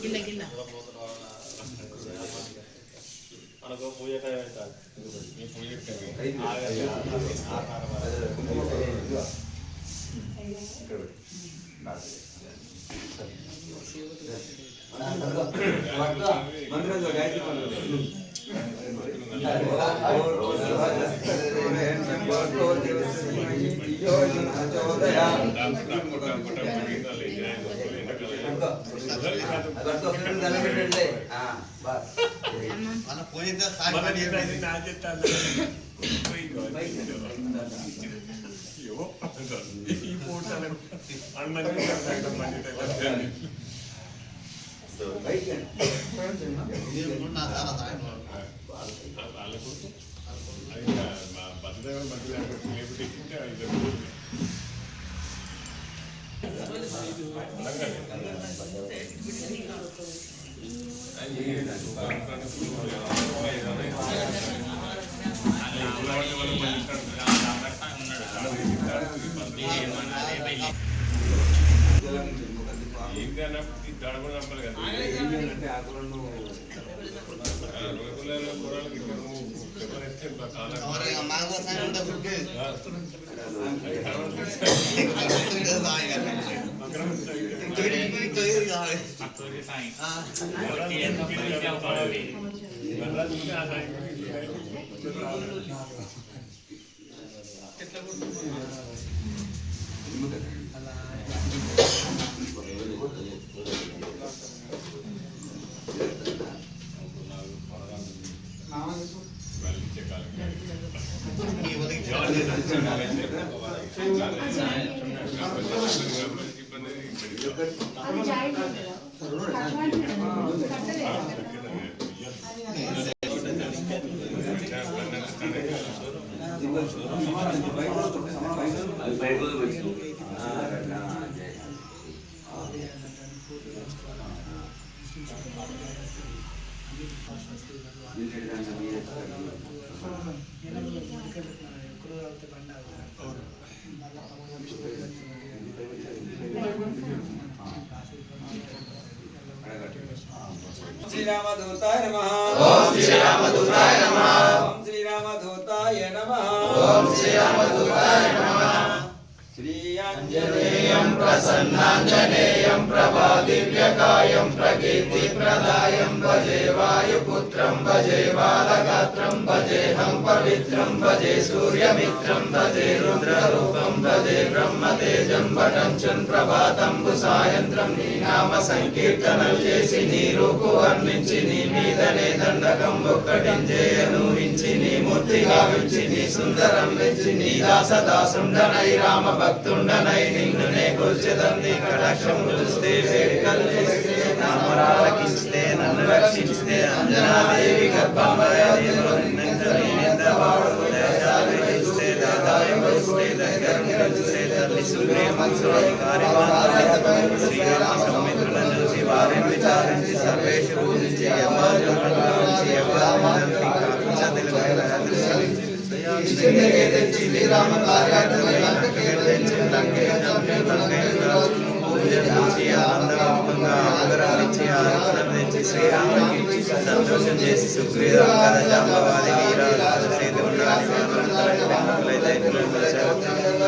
గిల్ల గిల్ల మనకు పూజ టైం అవుతుంది మీ పూజ మందిరంలో గాయత్రి మన పోయిన ఈ పూట భద్రదేవ మధ్య ఏంటన్నా దడబడి నమ్మాలి కదా కూరలు శ్రీరామదూతాయ నమః ఓం శ్రీరామదూతాయ నమః ఓం శ్రీరామదూతాయ నమః ఓం శ్రీరామదూతాయ నమః శ్రీయాంజనేయం ప్రసన్నాంజనేయం ప్రభాదివ్యకాయం ప్రకీర్తిప్రదాయం భజే వాయుపుత్రం భజే బాలగాత్రం భజేహం పవిత్రం భజే సూర్యమిత్రం భజే రుద్రరూపం భజే బ్రహ్మతేజం వటంచన్ ప్రభాతంబు సాయంత్రం నీ నామ సంకీర్తనలు చేసి నీ రూపు వర్ణించి నీ మీదనే దండకం ఒక్కటించేయను హించి నీ మూర్తి గావించి నీ సుందరం వెచ్చి నీ దాసదాసుండనై రామ భక్తుండనై నిన్నునే కొల్చెదన్ని కటాక్షం చూస్తే వేడుకలు చేస్తే నామరాలకిస్తే నన్ను రక్షిస్తే అంజనాదేవి గర్భంలో నిందవాడు దయచాలిస్తే దాదాయం వస్తే దగ్గరం కలిస్తే తల్లి సూర్యమంత్రుని కార్యమాత్రం శ్రీరామ సౌమిత్రులను చూసి వారిని విచారించి సర్వేషు పూజించి యవ్వాజులను యవ్వామంత్రి తెచ్చి శ్రీరామ కార్యార్థమై శ్రీరాముడికి సంతోషం చేసి సుగ్రీవం కదా జాంబవాది వీరాలు సేతు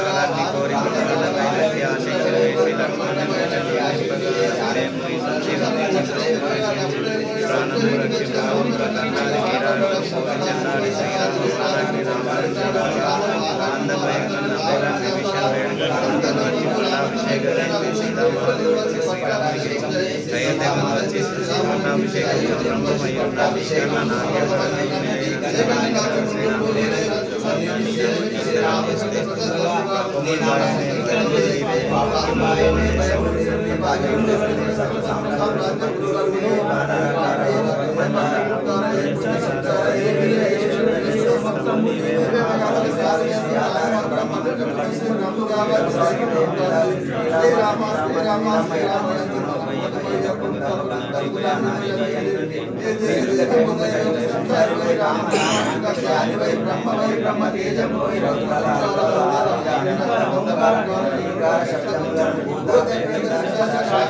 అలాంటి కోరికలపై ఆశక్తులు వేసి ప్రాణం రక్షించాలి చెన్నాడి శ్రీరాముడి ఆనందమయ నమస్తే